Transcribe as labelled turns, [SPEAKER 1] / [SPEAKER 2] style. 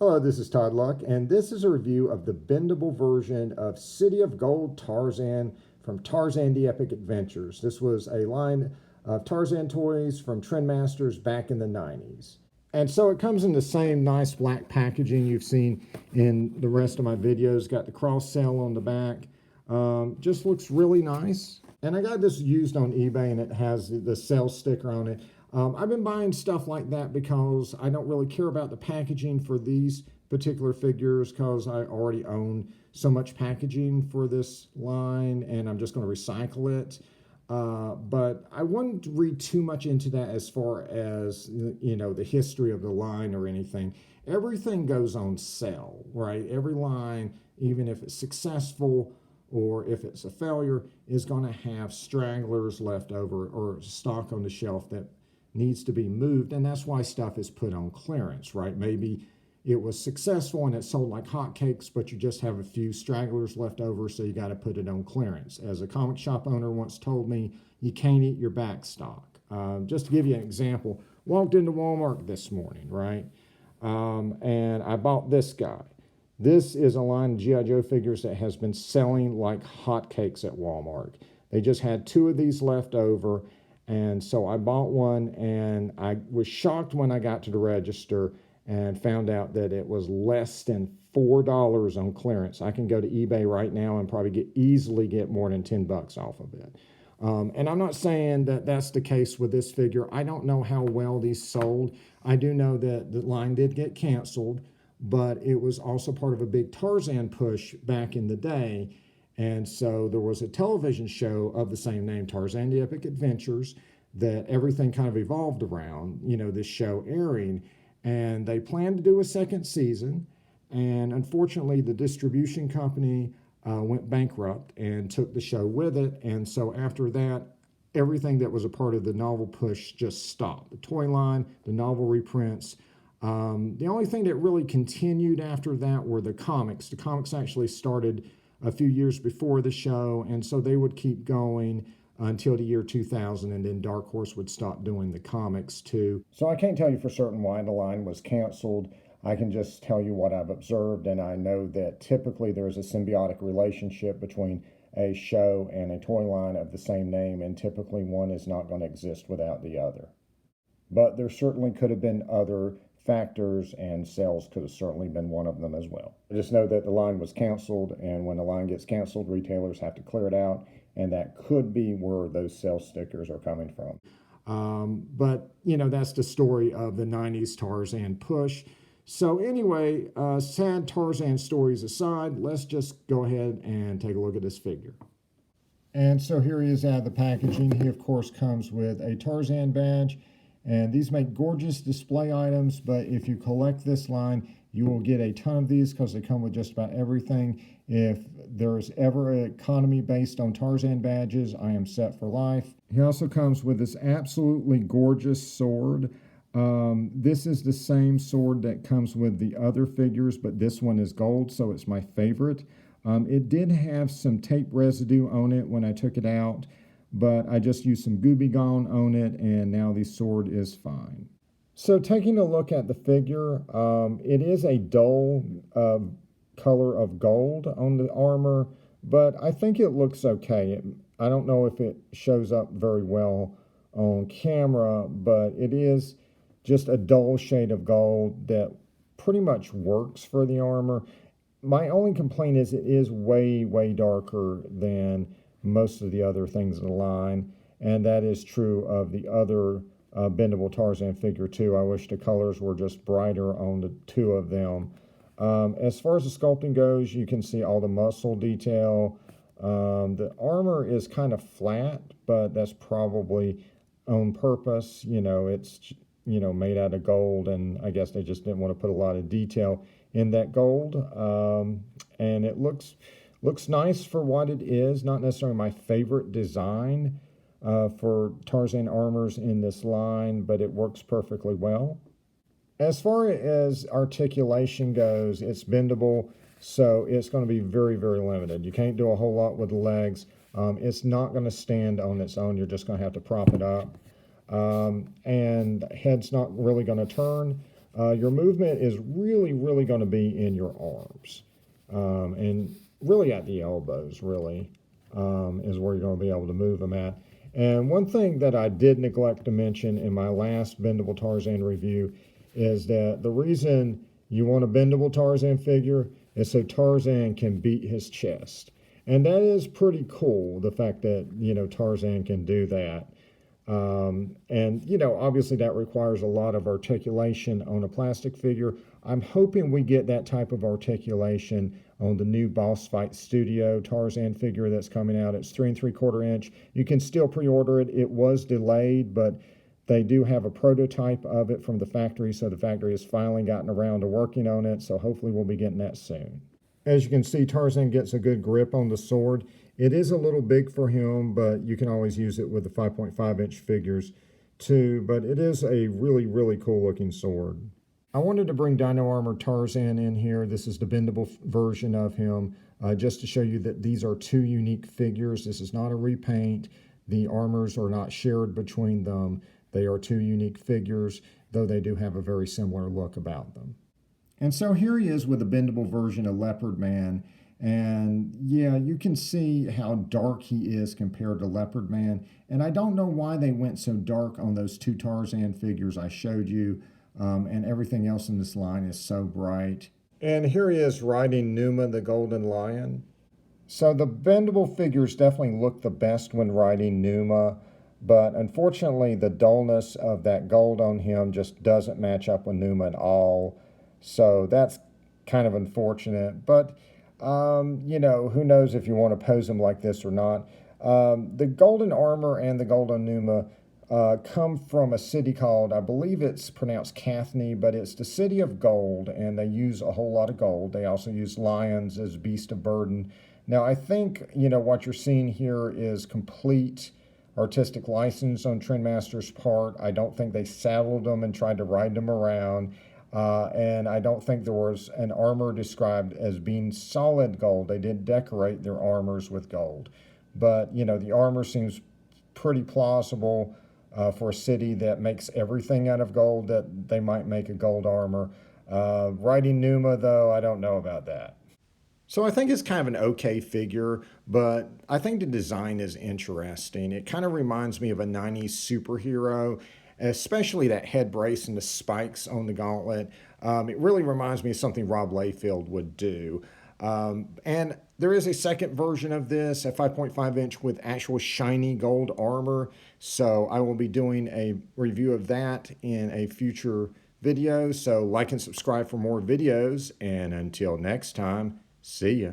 [SPEAKER 1] Hello, this is Todd Luck, and this is a review of the bendable version of City of Gold Tarzan from Tarzan the Epic Adventures. This was a line of Tarzan toys from Trendmasters back in the 90s. And so it comes in the same nice black packaging you've seen in the rest of my videos. Got the cross sell on the back. Just looks really nice. And I got this used on eBay, and it has the sell sticker on it. I've been buying stuff like that because I don't really care about the packaging for these particular figures because I already own so much packaging for this line and I'm just going to recycle it. But I wouldn't read too much into that as far as, you know, the history of the line or anything. Everything goes on sale, right? Every line, even if it's successful or if it's a failure, is going to have stragglers left over or stock on the shelf that needs to be moved, and that's why stuff is put on clearance, right? Maybe it was successful and it sold like hotcakes, but you just have a few stragglers left over, so you got to put it on clearance. As a comic shop owner once told me, you can't eat your back stock. Just to give you an example, walked into Walmart this morning, right? And I bought this guy. This is a line of G.I. Joe figures that has been selling like hotcakes at Walmart. They just had 2 of these left over. And so I bought one, and I was shocked when I got to the register and found out that it was less than $4 on clearance. I can go to eBay right now and probably easily get more than 10 bucks off of it. And I'm not saying that that's the case with this figure. I don't know how well these sold. I do know that the line did get canceled, but it was also part of a big Tarzan push back in the day. And so there was a television show of the same name, Tarzan the Epic Adventures, that everything kind of evolved around, you know, this show airing. And they planned to do a second season. And unfortunately, the distribution company went bankrupt and took the show with it. And so after that, everything that was a part of the novel push just stopped. The toy line, the novel reprints. The only thing that really continued after that were the comics. The comics actually started a few years before the show, and so they would keep going until the year 2000, and then Dark Horse would stop doing the comics too. So I can't tell you for certain why the line was canceled. I can just tell you what I've observed, and I know that typically there's a symbiotic relationship between a show and a toy line of the same name, and typically one is not going to exist without the other. But there certainly could have been other factors, and sales could have certainly been one of them as well. I just know that the line was canceled, and when the line gets canceled, retailers have to clear it out, and that could be where those sales stickers are coming from. But, you know, that's the story of the 90s Tarzan push. So anyway, sad Tarzan stories aside, let's just go ahead and take a look at this figure. And so here he is out of the packaging. He, of course, comes with a Tarzan badge. And these make gorgeous display items, but if you collect this line, you will get a ton of these because they come with just about everything. If there's ever an economy based on Tarzan badges, I am set for life. He also comes with this absolutely gorgeous sword. This is the same sword that comes with the other figures, but this one is gold, so it's my favorite. It did have some tape residue on it when I took it out, but I just used some Gooby Gone on it, and now the sword is fine. So taking a look at the figure, it is a dull color of gold on the armor, but I think it looks okay. I don't know if it shows up very well on camera, but it is just a dull shade of gold that pretty much works for the armor. My only complaint is it is way, way darker than most of the other things in the line, and that is true of the other bendable Tarzan figure too. I wish the colors were just brighter on the 2 of them. As far as the sculpting goes, you can see all the muscle detail. The armor is kind of flat, but that's probably on purpose. You know, it's, you know, made out of gold, and I guess they just didn't want to put a lot of detail in that gold. And it looks nice for what it is. Not necessarily my favorite design for Tarzan armors in this line, but it works perfectly well. As far as articulation goes, it's bendable, so it's going to be very, very limited. You can't do a whole lot with the legs. It's not going to stand on its own. You're just going to have to prop it up. And head's not really going to turn. your movement is really, really going to be in your arms. And really at the elbows, really, is where you're going to be able to move them at. And one thing that I did neglect to mention in my last Bendable Tarzan review is that the reason you want a bendable Tarzan figure is so Tarzan can beat his chest. And that is pretty cool, the fact that, Tarzan can do that. And, obviously that requires a lot of articulation on a plastic figure. I'm hoping we get that type of articulation on the new Boss Fight Studio Tarzan figure that's coming out. It's 3 3/4 inch. You can still pre-order it. It was delayed, but they do have a prototype of it from the factory, so the factory has finally gotten around to working on it, so hopefully we'll be getting that soon. As you can see, Tarzan gets a good grip on the sword. It is a little big for him, but you can always use it with the 5.5-inch figures too, but it is a really, really cool looking sword. I wanted to bring Dino Armor Tarzan in here. This is the bendable version of him, just to show you that these are two unique figures. This is not a repaint. The armors are not shared between them. They are two unique figures, though they do have a very similar look about them. And so here he is with a bendable version of Leopard Man. And yeah, you can see how dark he is compared to Leopard Man. And I don't know why they went so dark on those two Tarzan figures I showed you. And everything else in this line is so bright. And here he is riding Numa the Golden Lion. So the bendable figures definitely look the best when riding Numa, but unfortunately the dullness of that gold on him just doesn't match up with Numa at all. So that's kind of unfortunate, but who knows if you want to pose him like this or not. The golden armor and the golden Numa come from a city called, I believe it's pronounced Kathni, but it's the City of Gold, and they use a whole lot of gold. They also use lions as beast of burden. Now, I think, what you're seeing here is complete artistic license on Trendmaster's part. I don't think they saddled them and tried to ride them around. And I don't think there was an armor described as being solid gold. They did decorate their armors with gold. But, the armor seems pretty plausible for a city that makes everything out of gold, that they might make a gold armor. Riding Numa, though, I don't know about that. So I think it's kind of an okay figure, but I think the design is interesting. It kind of reminds me of a 90s superhero, especially that head brace and the spikes on the gauntlet. It really reminds me of something Rob Liefeld would do. And there is a second version of this, a 5.5 inch with actual shiny gold armor. So I will be doing a review of that in a future video. So like and subscribe for more videos. And until next time, see ya.